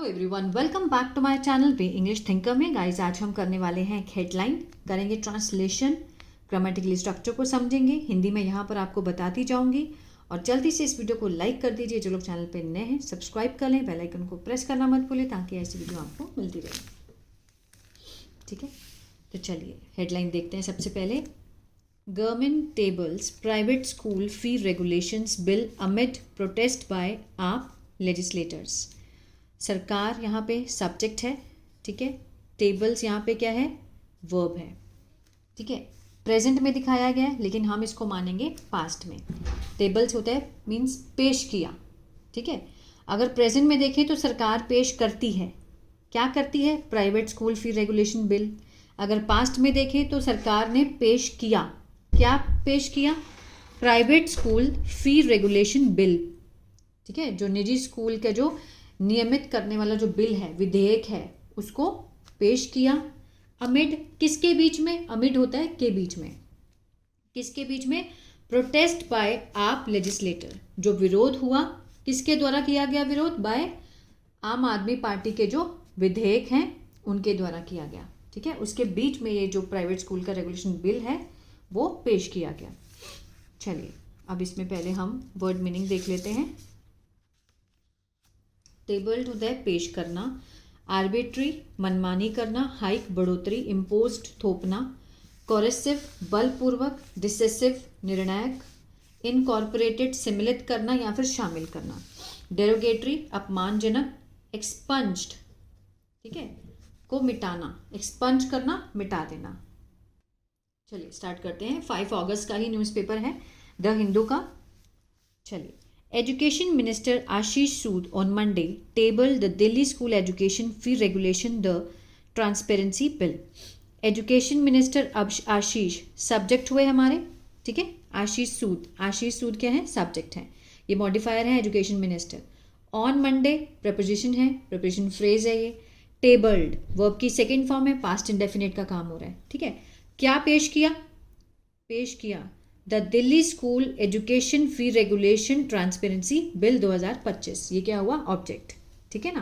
Hello everyone, welcome back to my channel way English thinker में। Guys, आज हम करने वाले हैं एक हेडलाइन, करेंगे ट्रांसलेशन, ग्रामेटिकली स्ट्रक्चर को समझेंगे। हिंदी में यहाँ पर आपको बताती जाऊंगी और जल्दी से इस वीडियो को लाइक कर दीजिए। जो लोग चैनल पे नए हैं सब्सक्राइब कर लें, बेल आइकन को प्रेस करना मत भूलें ताकि ऐसी वीडियो आपको मिलती रहे। ठीक है, तो चलिए हेडलाइन देखते हैं। सबसे पहले, government tables private school fee regulations bill amid protest by AAP legislators. सरकार यहाँ पे सब्जेक्ट है, ठीक है। टेबल्स यहाँ पे क्या है, वर्ब है, ठीक है। प्रेजेंट में दिखाया गया है लेकिन हम इसको मानेंगे पास्ट में। टेबल्स होता है मीन्स पेश किया, ठीक है। अगर प्रेजेंट में देखें तो सरकार पेश करती है, क्या करती है, प्राइवेट स्कूल फी रेगुलेशन बिल। अगर पास्ट में देखें तो सरकार ने पेश किया, क्या पेश किया, प्राइवेट स्कूल फी रेगुलेशन बिल, ठीक है। जो निजी स्कूल का जो नियमित करने वाला जो बिल है, विधेयक है, उसको पेश किया। अमिड किसके बीच में, अमिड होता है के बीच में, किसके बीच में, प्रोटेस्ट बाय आप लेजिस्लेटर। जो विरोध हुआ, किसके द्वारा किया गया विरोध, बाय आम आदमी पार्टी के जो विधेयक हैं उनके द्वारा किया गया, ठीक है। उसके बीच में ये जो प्राइवेट स्कूल का रेगुलेशन बिल है वो पेश किया गया। चलिए अब इसमें पहले हम वर्ड मीनिंग देख लेते हैं। टेबल्ड होता है पेश करना, आर्बिट्री मनमानी करना, हाइक बढ़ोतरी, इम्पोज्ड थोपना, कोरेसिव बलपूर्वक, डिसेसिव निर्णायक, इनकॉर्पोरेटेड सम्मिलित करना या फिर शामिल करना, डेरोगेटरी अपमानजनक, एक्सपंज्ड, ठीक है, को मिटाना, एक्सपंज करना मिटा देना। चलिए स्टार्ट करते हैं। 5 अगस्त का ही न्यूज़पेपर है द हिंदू का। चलिए, Education Minister Ashish Sood on Monday tabled the Delhi School Education Fee Regulation, the Transparency Bill. Education Minister Ashish subject हुए हमारे, ठीक है। आशीष सूद क्या है, सब्जेक्ट है। ये मॉडिफायर है education minister. On Monday preposition है, प्रपोजिशन फ्रेज है ये। टेबल्ड वर्ब की सेकेंड फॉर्म है, पास्ट इंडेफिनिट का काम हो रहा है, ठीक है। क्या पेश किया the Delhi school education fee regulation transparency bill 2025। ये क्या हुआ, ऑब्जेक्ट, ठीक है ना।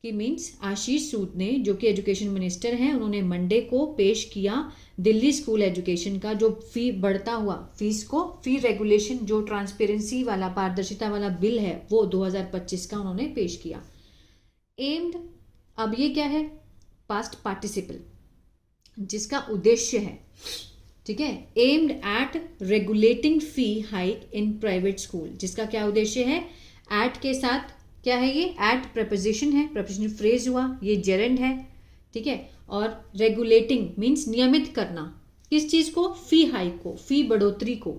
कि मीन्स आशीष सूद ने, जो कि एजुकेशन मिनिस्टर हैं, उन्होंने मंडे को पेश किया दिल्ली स्कूल एजुकेशन का जो फी बढ़ता हुआ फीस को, फी रेगुलेशन जो ट्रांसपेरेंसी वाला, पारदर्शिता वाला बिल है वो 2025 का उन्होंने पेश किया। एम्ड, अब ये क्या है, पास्ट पार्टिसिपल, जिसका उद्देश्य है, ठीक है, aimed at regulating fee hike in private school. जिसका क्या उद्देश्य है, एट के साथ क्या है, ये एट प्रपोजिशन है, प्रपोजिशन फ्रेज हुआ, ये जेरेंड है, ठीक है। और रेगुलेटिंग मीन्स नियमित करना, किस चीज को, फी हाइक को, फी बढ़ोतरी को,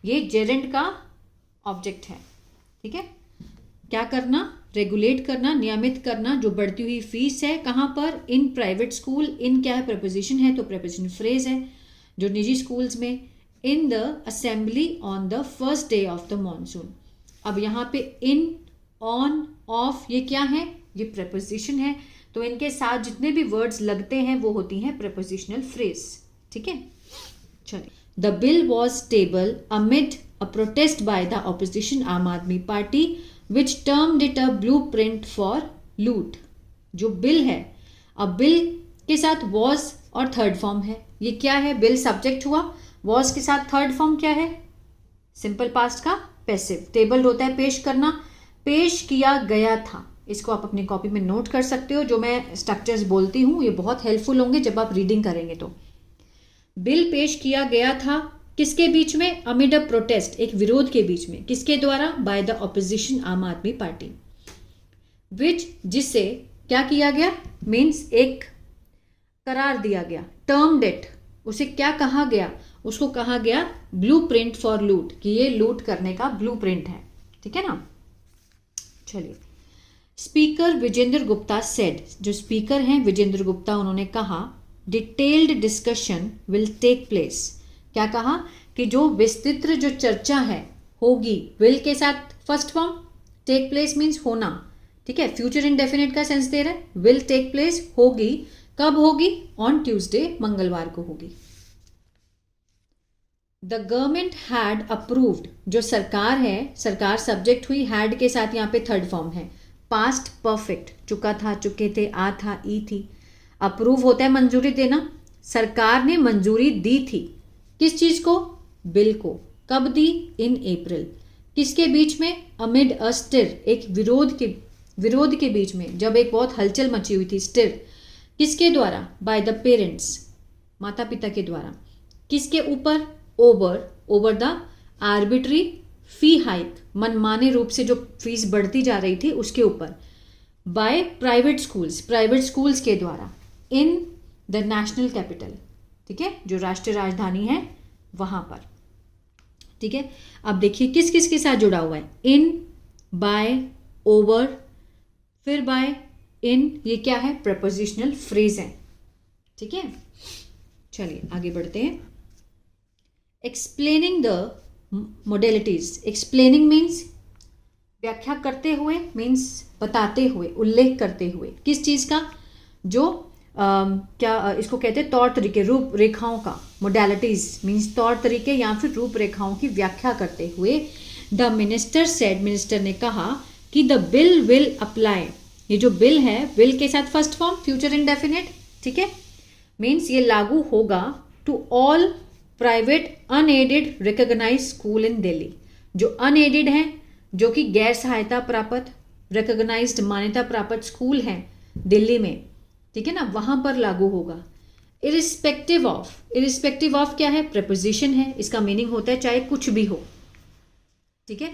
ये जेरेंड का ऑब्जेक्ट है, ठीक है। क्या करना, रेगुलेट करना, नियमित करना जो बढ़ती हुई फीस है, कहाँ पर, इन प्राइवेट स्कूल। इन क्या है, प्रपोजिशन है तो प्रपोजिशन फ्रेज है, जो निजी स्कूल्स में। In the assembly on the first day of the monsoon. अब यहाँ पे इन, ऑन, ऑफ, ये क्या है, ये प्रपोजिशन है, तो इनके साथ जितने भी वर्ड्स लगते हैं वो होती हैं प्रपोजिशनल फ्रेज, ठीक है। चलिए, the bill was table amid a protest by the opposition आम आदमी party which termed it a blue print for लूट। जो बिल है, अब बिल के साथ वॉज और थर्ड फॉर्म है, ये क्या है, बिल सब्जेक्ट हुआ, वॉज के साथ थर्ड फॉर्म क्या है, सिंपल पास्ट का पैसिव। टेबल होता है पेश करना, पेश किया गया था। इसको आप अपनी कॉपी में नोट कर सकते हो, जो मैं स्ट्रक्चर्स बोलती हूँ ये बहुत हेल्पफुल होंगे जब आप रीडिंग करेंगे। तो बिल पेश किया गया था किसके बीच में, अमिड अ प्रोटेस्ट, एक विरोध के बीच में, किसके द्वारा, बाय द ऑपोजिशन आम आदमी पार्टी। विच, जिससे क्या किया गया, मीन्स एक करार दिया गया। टर्म्ड इट, उसे क्या कहा गया, उसको कहा गया ब्लू प्रिंट फॉर लूट, कि ये लूट करने का ब्लू प्रिंट है, ठीक है ना। चलिए, स्पीकर विजेंद्र गुप्ता सेड, जो स्पीकर हैं विजेंद्र गुप्ता, उन्होंने कहा detailed discussion will take place. क्या कहा, कि जो विस्तृत जो चर्चा है होगी, विल के साथ first form, take place means होना, ठीक है, फ्यूचर इंडेफिनिट का सेंस दे रहा है। विल टेक प्लेस होगी, कब होगी, ऑन ट्यूसडे, मंगलवार को होगी। द गवर्नमेंट हैड अप्रूव्ड, जो सरकार है, सरकार सब्जेक्ट हुई, हैड के साथ यहाँ पे थर्ड फॉर्म है, पास्ट परफेक्ट, चुका था, चुके थे, आ था, ई थी। अप्रूव होता है मंजूरी देना, सरकार ने मंजूरी दी थी किस चीज को? बिल को। कब दी? इन अप्रैल। किसके बीच में? अमिड अ स्टिर, एक विरोध के बीच में, जब एक बहुत हलचल मची हुई थी। स्टिर किसके द्वारा? बाय द पेरेंट्स, माता पिता के द्वारा। किसके ऊपर? Over the arbitrary fee hike, मनमाने रूप से जो फीस बढ़ती जा रही थी उसके ऊपर। बाय प्राइवेट स्कूल्स के द्वारा। इन द नेशनल कैपिटल, ठीक है, जो राष्ट्रीय राजधानी है वहां पर, ठीक है। अब देखिए किस किस के साथ जुड़ा हुआ है? इन, बाय, ओवर, फिर बाय, इन, ये क्या है? प्रपोजिशनल फ्रेज है, ठीक है। चलिए आगे बढ़ते हैं। Explaining the modalities. Explaining means व्याख्या करते हुए, मीन्स बताते हुए, उल्लेख करते हुए। किस चीज का? जो क्या इसको कहते हैं? तौर तरीके, रूपरेखाओं का। मोडेलिटीज मीन्स तौर तरीके या फिर रूपरेखाओं की व्याख्या करते हुए। द मिनिस्टर सेड, मिनिस्टर ने कहा कि द बिल विल अप्लाई। ये जो बिल है, बिल के साथ फर्स्ट फॉर्म फ्यूचर इंडेफिनिट, ठीक है, मीन्स ये लागू होगा to all private unaided recognise school in Delhi. जो अनएडेड हैं, जो कि गैर सहायता प्राप्त, रिकॉग्नाइज्ड मान्यता प्राप्त स्कूल हैं दिल्ली में, ठीक है ना, वहां पर लागू होगा। इरिस्पेक्टिव ऑफ क्या है? प्रपोजिशन है, इसका मीनिंग होता है चाहे कुछ भी हो, ठीक है,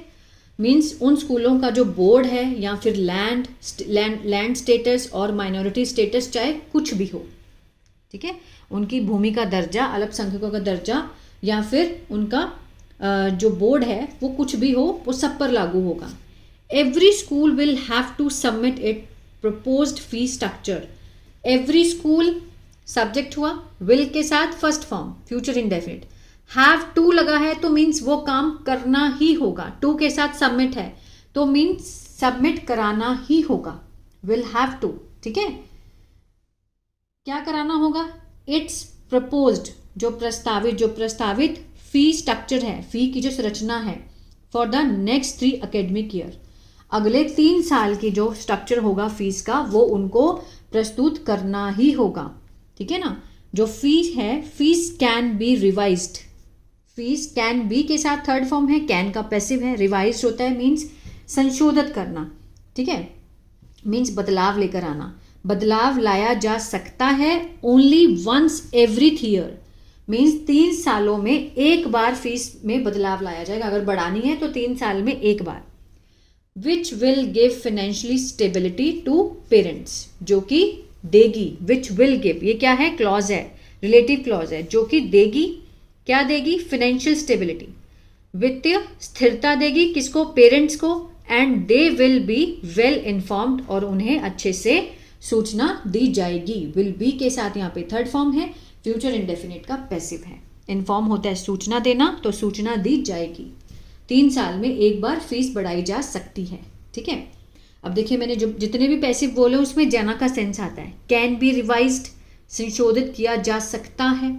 मीन्स उन स्कूलों का जो बोर्ड है या फिर लैंड स्टेटस और माइनॉरिटी स्टेटस, चाहे कुछ भी हो, ठीक है, उनकी भूमि का दर्जा, अल्पसंख्यकों का दर्जा, या फिर उनका जो बोर्ड है वो कुछ भी हो, वो सब पर लागू होगा। Every school will have to submit it proposed fee structure. Every school subject हुआ, विल के साथ first form future indefinite. Have to लगा है तो मीन्स वो काम करना ही होगा। टू के साथ सबमिट है तो मीन्स सबमिट कराना ही होगा। विल हैव टू, ठीक है, क्या कराना होगा? इट्स प्रपोज्ड, जो प्रस्तावित फी स्ट्रक्चर है, फी की जो संरचना है, for the next 3 academic year, अगले 3 साल की जो स्ट्रक्चर होगा फीस का, वो उनको प्रस्तुत करना ही होगा, ठीक है ना। जो फीस है, fees can be revised, fees can be के साथ थर्ड फॉर्म है, कैन का पैसिव है, रिवाइज्ड होता है मीन्स संशोधित करना, ठीक है, मीन्स बदलाव लेकर आना। बदलाव लाया जा सकता है only once every year, means 3 सालों में एक बार फीस में बदलाव लाया जाएगा। अगर बढ़ानी है तो 3 साल में एक बार। Which will give financially stability to parents, जो कि देगी। विच विल गिव, ये क्या है? क्लॉज है, रिलेटिव क्लॉज है, जो कि देगी। क्या देगी? फाइनेंशियल स्टेबिलिटी, वित्तीय स्थिरता देगी। किसको? पेरेंट्स को। And they will be well informed, और उन्हें अच्छे से सूचना दी जाएगी। विल बी के साथ यहाँ पे थर्ड फॉर्म है, फ्यूचर इंडेफिनिट का पैसिव है। इन्फॉर्म होता है सूचना देना, तो सूचना दी जाएगी। 3 साल में एक बार फीस बढ़ाई जा सकती है, ठीक है। अब देखिए मैंने जो जितने भी पैसिव बोले उसमें जाना का सेंस आता है। कैन बी रिवाइज्ड, संशोधित किया जा सकता है।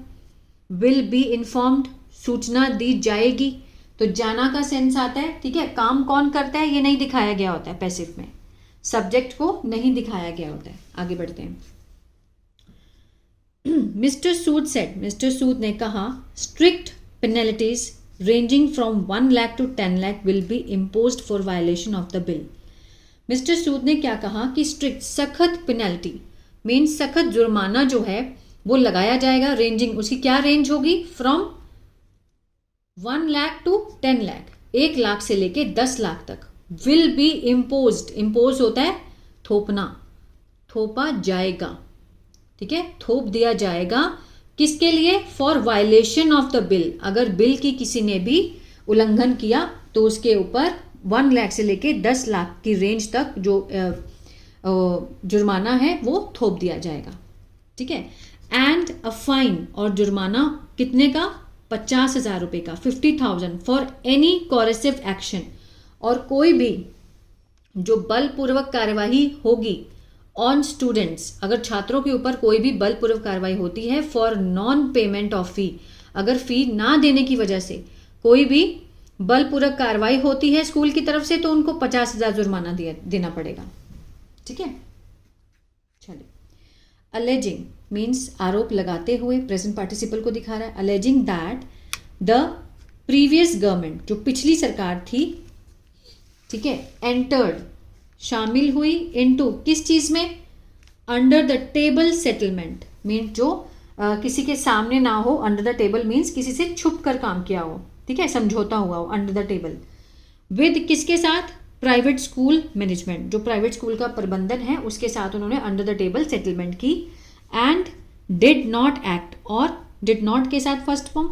विल बी इन्फॉर्म्ड, सूचना दी जाएगी, तो जाना का सेंस आता है, ठीक है। काम कौन करता है ये नहीं दिखाया गया होता है पैसिव में, सब्जेक्ट को नहीं दिखाया गया होता है। आगे बढ़ते हैं। Mister Sood said, mister Sood ने कहा, strict penalties ranging from 1 lakh to 10 lakh will be imposed for violation of the bill. Mister Sood ने क्या कहा कि स्ट्रिक्ट, सख्त पेनल्टी मीन्स सख्त जुर्माना जो है वो लगाया जाएगा। रेंजिंग, उसकी क्या रेंज होगी? फ्रॉम 1 लाख टू 10 लाख, 1 लाख से लेके 10 लाख तक। विल बी इम्पोज्ड, इम्पोज होता है थोपना, थोपा जाएगा, ठीक है, थोप दिया जाएगा। किसके लिए? For violation of the bill, अगर बिल की किसी ने भी उल्लंघन किया तो उसके ऊपर 1 लाख से लेके 10 लाख की रेंज तक जो जुर्माना है वो थोप दिया जाएगा, ठीक है। एंड अ फाइन, और जुर्माना कितने का? 50,000 रुपये का, 50,000 फॉर एनी कोरेसिव एक्शन, और कोई भी जो बलपूर्वक कार्यवाही होगी ऑन स्टूडेंट्स, अगर छात्रों के ऊपर कोई भी बलपूर्वक कार्रवाई होती है, फॉर नॉन पेमेंट ऑफ फी, अगर फी ना देने की वजह से कोई भी बलपूर्वक कार्रवाई होती है स्कूल की तरफ से, तो उनको 50,000 जुर्माना देना पड़ेगा, ठीक है, चलिए। अलेजिंग मीन्स आरोप लगाते हुए, प्रेजेंट पार्टिसिपल को दिखा रहा है। Alleging that the previous government, जो पिछली सरकार थी, ठीक है, एंटर्ड शामिल हुई, इनटू किस चीज में, under the table settlement means जो किसी के सामने ना हो, अंडर द टेबल मीन्स किसी से छुप कर काम किया हो, ठीक है, समझौता हुआ हो, अंडर द टेबल। विद किसके साथ, प्राइवेट स्कूल मैनेजमेंट, जो प्राइवेट स्कूल का प्रबंधन है उसके साथ उन्होंने अंडर द टेबल सेटलमेंट की। एंड डिड नॉट एक्ट, और डिड नॉट के साथ फर्स्ट फॉर्म,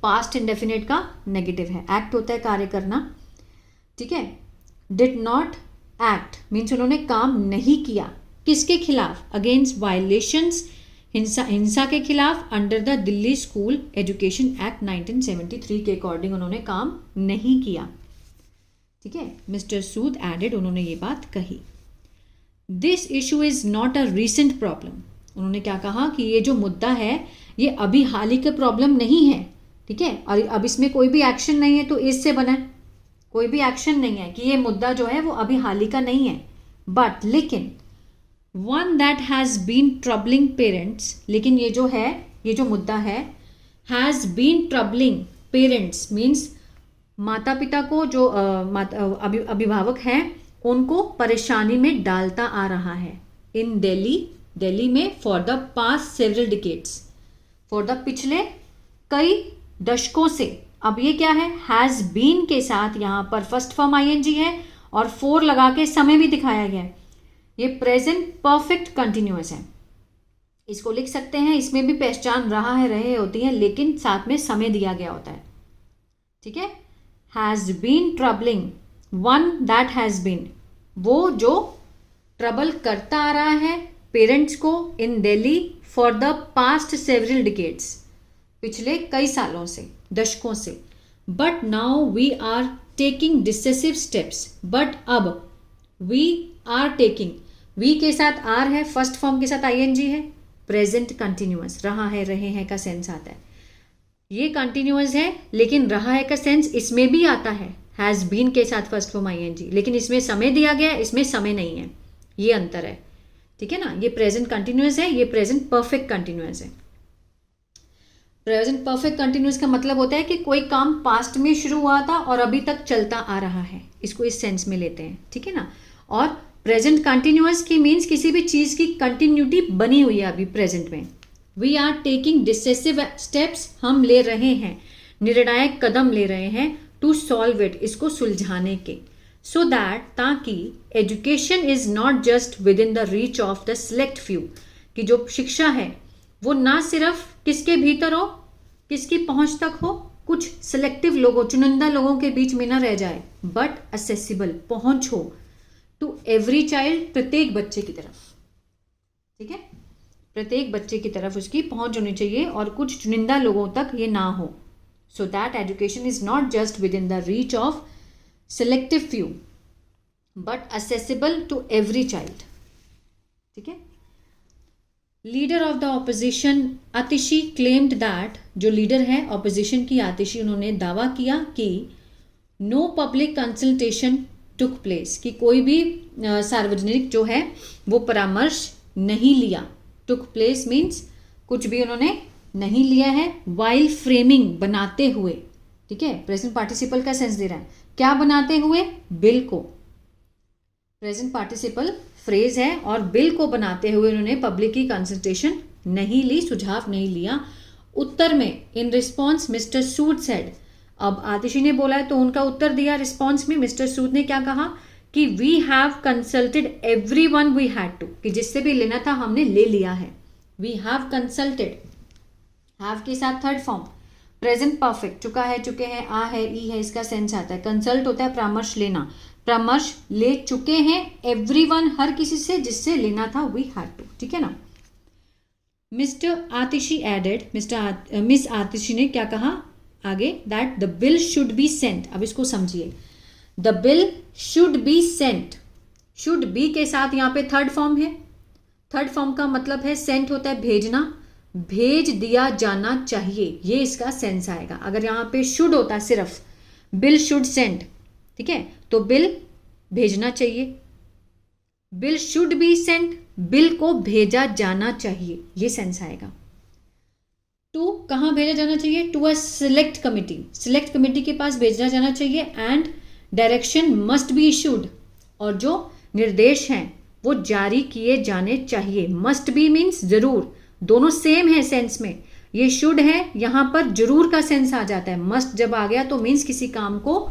पास्ट इंडेफिनिट का नेगेटिव है, एक्ट होता है कार्य करना, ठीक है। डिड नॉट एक्ट मीन्स उन्होंने काम नहीं किया, किसके खिलाफ, अगेंस्ट वायलेशंस, हिंसा के खिलाफ, under the Delhi school education act 1973 के अकॉर्डिंग उन्होंने काम नहीं किया, ठीक है। मिस्टर सूद एडेड, उन्होंने ये बात कही। This issue is not a recent problem, उन्होंने क्या कहा कि ये जो मुद्दा है ये अभी हाल ही का प्रॉब्लम नहीं है, ठीक है, और अब इसमें कोई भी एक्शन नहीं है, तो इससे बना है, कोई भी एक्शन नहीं है कि ये मुद्दा जो है वो अभी हाल ही का नहीं है। बट लेकिन one that has been troubling parents, लेकिन ये जो है, ये जो मुद्दा है, has been troubling parents means माता पिता को, जो अभिभावक हैं उनको परेशानी में डालता आ रहा है। इन दिल्ली, दिल्ली में, for the past several decades, for the पिछले कई दशकों से। अब ये क्या है, हैज़ बीन के साथ यहाँ पर फर्स्ट फॉर्म आईएनजी है और फोर लगा के समय भी दिखाया गया है। ये प्रेजेंट परफेक्ट कंटिन्यूअस है, इसको लिख सकते हैं, इसमें भी पहचान रहा है, रहे होती है, लेकिन साथ में समय दिया गया होता है, ठीक है। Has been troubling, one that has been, वो जो ट्रबल करता आ रहा है पेरेंट्स को in Delhi for the past several decades, पिछले कई सालों से, दशकों से। But now we are taking decisive steps, but अब वी आर टेकिंग, वी के साथ आर है, फर्स्ट फॉर्म के साथ आईएनजी है, प्रेजेंट कंटिन्यूअस, रहा है, रहे हैं का सेंस आता है। ये कंटिन्यूअस है, लेकिन रहा है का सेंस इसमें भी आता है, हैज़ बीन के साथ फर्स्ट फॉर्म आईएनजी, लेकिन इसमें समय दिया गया है, इसमें समय नहीं है, ये अंतर है, ठीक है ना। ये प्रेजेंट कंटिन्यूअस है, ये प्रेजेंट परफेक्ट कंटिन्यूअस है। प्रेजेंट परफेक्ट कंटिन्यूअस का मतलब होता है कि कोई काम पास्ट में शुरू हुआ था और अभी तक चलता आ रहा है, इसको इस सेंस में लेते हैं, ठीक है ना। और प्रेजेंट कंटिन्यूअस की मीन्स किसी भी चीज की कंटिन्यूटी बनी हुई है अभी प्रेजेंट में। We are taking decisive steps, हम ले रहे हैं, निर्णायक कदम ले रहे हैं, टू सॉल्व इट, इसको सुलझाने के, सो दैट, ताकि education is not just within the reach of the select few, कि जो शिक्षा है वो ना सिर्फ किसके भीतर हो, किसकी पहुंच तक हो, कुछ सिलेक्टिव लोगों, चुनिंदा लोगों के बीच में ना रह जाए, बट असेसिबल, पहुंच हो टू एवरी चाइल्ड, प्रत्येक बच्चे की तरफ, ठीक है, प्रत्येक बच्चे की तरफ उसकी पहुंच होनी चाहिए और कुछ चुनिंदा लोगों तक ये ना हो। So that education is not just within the reach of selective few but accessible to every child, ठीक है। Leader of the opposition Atishi claimed that, जो लीडर है ऑपोजिशन की आतिशी, उन्होंने दावा किया कि no public consultation took place, कि कोई भी सार्वजनिक जो है वो परामर्श नहीं लिया। टुक प्लेस मीन्स कुछ भी उन्होंने नहीं लिया है। वाइल फ्रेमिंग, बनाते हुए, ठीक है, प्रेजेंट पार्टिसिपल का सेंस दे रहा है, क्या बनाते हुए, बिल को, प्रेजेंट पार्टिसिपल फ्रेज है और बिल को बनाते हुए उन्होंने पब्लिक की कंसल्टेशन नहीं ली, सुझाव नहीं लिया। उत्तर में in response mister Sood said, अब आतिशी ने बोला है तो उनका उत्तर दिया रिस्पॉन्स में मिस्टर सूद ने क्या कहा कि we have consulted everyone we had to, कि जिससे भी लेना था हमने ले लिया है। वी हैव कंसल्टेड, हैव के साथ थर्ड फॉर्म, प्रेजेंट परफेक्ट, चुका है, चुके हैं, आ है, ई है, इसका सेंस आता है। कंसल्ट होता है परामर्श लेना, परामर्श ले चुके हैं एवरीवन, हर किसी से जिससे लेना था, वी हैड टू, ठीक है ना। मिस्टर आतिशी एडेड, मिस आतिशी ने क्या कहा आगे, that the bill should be sent, अब इसको समझिए, the bill should be sent, should be के साथ यहाँ पे थर्ड फॉर्म है, थर्ड फॉर्म का मतलब है सेंट होता है भेजना, भेज दिया जाना चाहिए, ये इसका सेंस आएगा। अगर यहाँ पे शुड होता सिर्फ, बिल शुड सेंड, ठीक है, तो बिल भेजना चाहिए, bill should be sent, bill को भेजा जाना चाहिए, ये सेंस आएगा। टू कहाँ भेजा जाना चाहिए? To a select committee, select committee के पास भेजा जाना चाहिए। And direction must be issued, और जो निर्देश हैं वो जारी किए जाने चाहिए। मस्ट बी मीन्स जरूर, दोनों सेम है सेंस में। ये शुड है, यहाँ पर जरूर का सेंस आ जाता है। मस्ट जब आ गया तो मीन्स किसी काम को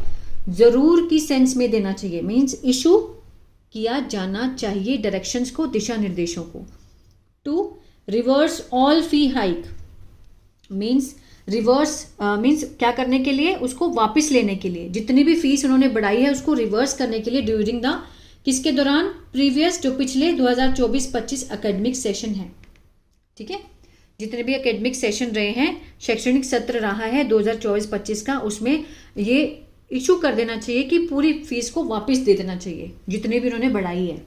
जरूर की सेंस में देना चाहिए, मीन्स इशू किया जाना चाहिए डायरेक्शंस को, दिशा निर्देशों को। To reverse all fee hike means reverse means क्या करने के लिए? उसको वापस लेने के लिए। जितनी भी फीस उन्होंने बढ़ाई है उसको रिवर्स करने के लिए ड्यूरिंग द, किसके दौरान? प्रीवियस, जो पिछले 2024-25 एकेडमिक सेशन है, ठीक है, जितने भी एकेडमिक सेशन रहे हैं, शैक्षणिक सत्र रहा है 2024-25 का, उसमें ये इशू कर देना चाहिए कि पूरी फीस को वापस दे देना चाहिए जितने भी उन्होंने बढ़ाई है।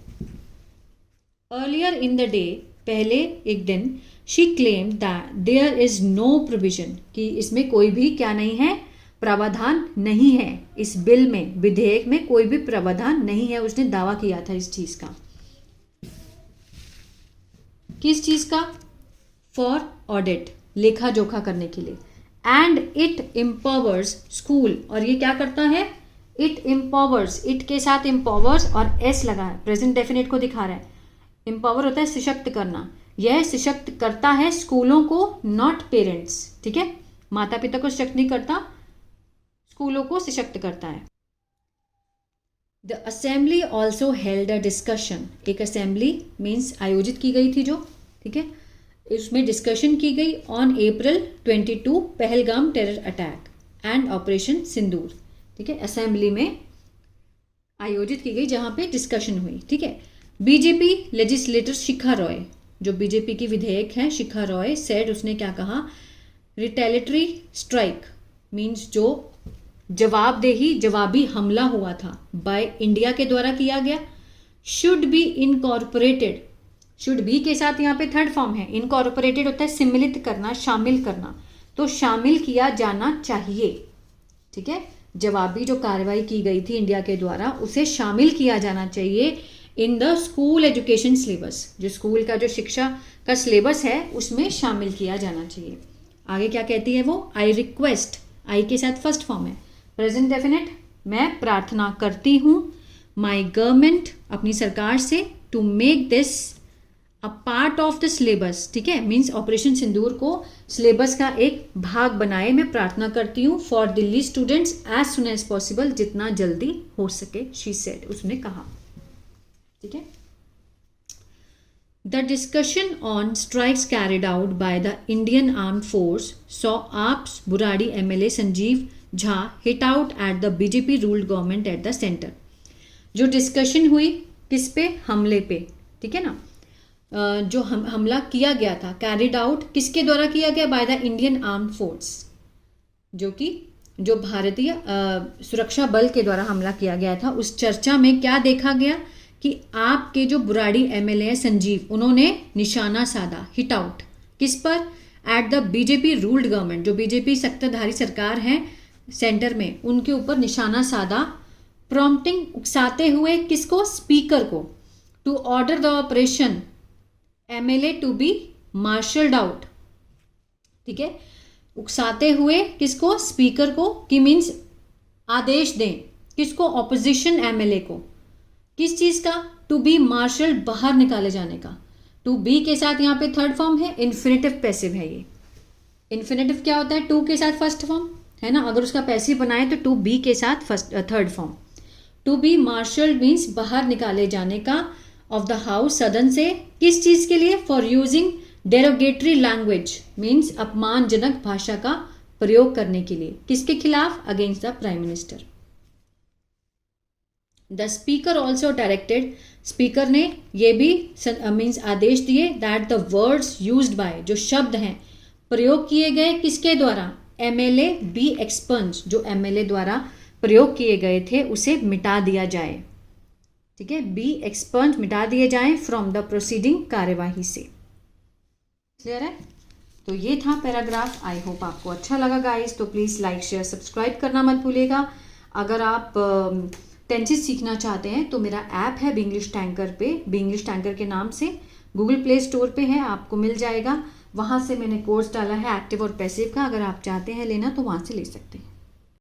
अर्लियर इन द डे, पहले एक दिन, she claim that there is no provision, कि इसमें कोई भी क्या नहीं है? प्रावधान नहीं है। इस बिल में, विधेयक में कोई भी प्रावधान नहीं है, उसने दावा किया था इस चीज का। किस चीज का? फॉर ऑडिट, लेखा जोखा करने के लिए। एंड इट एम्पावर्स स्कूल, और ये क्या करता है? इट एम्पावर्स, इट के साथ एम्पावर्स और एस लगा है, प्रेजेंट डेफिनेट को दिखा रहा है। एम्पावर होता है सशक्त करना, यह सशक्त करता है स्कूलों को, नॉट पेरेंट्स, ठीक है, माता पिता को सशक्त नहीं करता, स्कूलों को सशक्त करता है। The assembly also held a discussion, एक असेंबली मीन्स आयोजित की गई थी जो, ठीक है, इसमें डिस्कशन की गई on April 22 Pahalgam terror attack and operation Sindoor, ठीक है, असेंबली में आयोजित की गई जहां पे डिस्कशन हुई, ठीक है। बीजेपी लेजिस्लेटर शिखा रॉय, जो बीजेपी की विधेयक है, शिखा रॉय सेड, उसने क्या कहा? रिटेलिटरी स्ट्राइक मीन्स जो जवाबदेही, जवाबी हमला हुआ था बाय इंडिया के द्वारा किया गया, should be incorporated, should be के साथ यहाँ पे थर्ड फॉर्म है, इनकॉर्पोरेटेड होता है सम्मिलित करना, शामिल करना, तो शामिल किया जाना चाहिए, ठीक है, जवाबी जो कार्रवाई की गई थी इंडिया के द्वारा उसे शामिल किया जाना चाहिए in the school education syllabus, जो स्कूल का जो शिक्षा का सिलेबस है उसमें शामिल किया जाना चाहिए। आगे क्या कहती है वो? आई रिक्वेस्ट, आई के साथ फर्स्ट फॉर्म है, प्रेजेंट डेफिनेट, मैं प्रार्थना करती हूँ, माई गवर्नमेंट, अपनी सरकार से, to make this a part of the syllabus, ठीक है, मीन्स ऑपरेशन सिंदूर को सिलेबस का एक भाग बनाए, मैं प्रार्थना करती हूँ, for Delhi students as soon as possible, जितना जल्दी हो सके, शी सेड, उसने कहा, ठीक है। The discussion on strikes carried out by the Indian armed force saw AAP's Burari MLA Sanjeev Jha hit out at the BJP ruled government at the centre. जो discussion हुई किस पे? हमले पे, ठीक है ना, जो हमला किया गया था, कैरिड आउट किसके द्वारा किया गया? Bye the Indian armed force, जो भारतीय सुरक्षा बल के द्वारा हमला किया गया था। उस चर्चा में क्या देखा गया कि आपके जो बुराड़ी MLA संजीव, उन्होंने निशाना साधा, हिट आउट, किस पर? Eight the BJP ruled government, जो बीजेपी सत्ताधारी सरकार है सेंटर में, उनके ऊपर निशाना साधा, प्रॉम्प्टिंग, उकसाते हुए, किसको? स्पीकर को, to order the operation MLA to be marshalled out, ठीक है, उकसाते हुए किसको? स्पीकर को, कि मीन्स आदेश दें, किसको? ऑपोजिशन MLA को, किस चीज का? टू बी मार्शल, बाहर निकाले जाने का। टू बी के साथ यहाँ पे थर्ड फॉर्म है, इन्फिनेटिव पैसिव है ये। इन्फिनेटिव क्या होता है? टू के साथ फर्स्ट फॉर्म है ना, अगर उसका पैसिव बनाए तो टू बी के साथ first third form. To be marshal means बाहर निकाले जाने का ऑफ द हाउस, सदन से, किस चीज के लिए? For using derogatory language means अपमानजनक भाषा का प्रयोग करने के लिए, किसके खिलाफ? Against the prime minister. The speaker also directed, speaker ने ये भी मीन्स आदेश दिए, that the words used by, जो शब्द हैं प्रयोग किए गए किसके द्वारा? MLA बी एक्सपंज, जो MLA द्वारा प्रयोग किए गए थे उसे मिटा दिया जाए, ठीक है, बी एक्सपंज, मिटा दिए जाए फ्रॉम द प्रोसीडिंग, कार्यवाही से। क्लियर है? तो ये था पैराग्राफ। आई होप आपको अच्छा लगा गाइस, तो प्लीज़ लाइक शेयर सब्सक्राइब करना मत भूलिएगा। अगर आप टेंसेस सीखना चाहते हैं तो मेरा ऐप है बिंग्लिश टैंकर पे, बिंग्लिश टैंकर के नाम से गूगल प्ले स्टोर पे है, आपको मिल जाएगा। वहाँ से मैंने कोर्स डाला है एक्टिव और पैसिव का, अगर आप चाहते हैं लेना तो वहाँ से ले सकते हैं।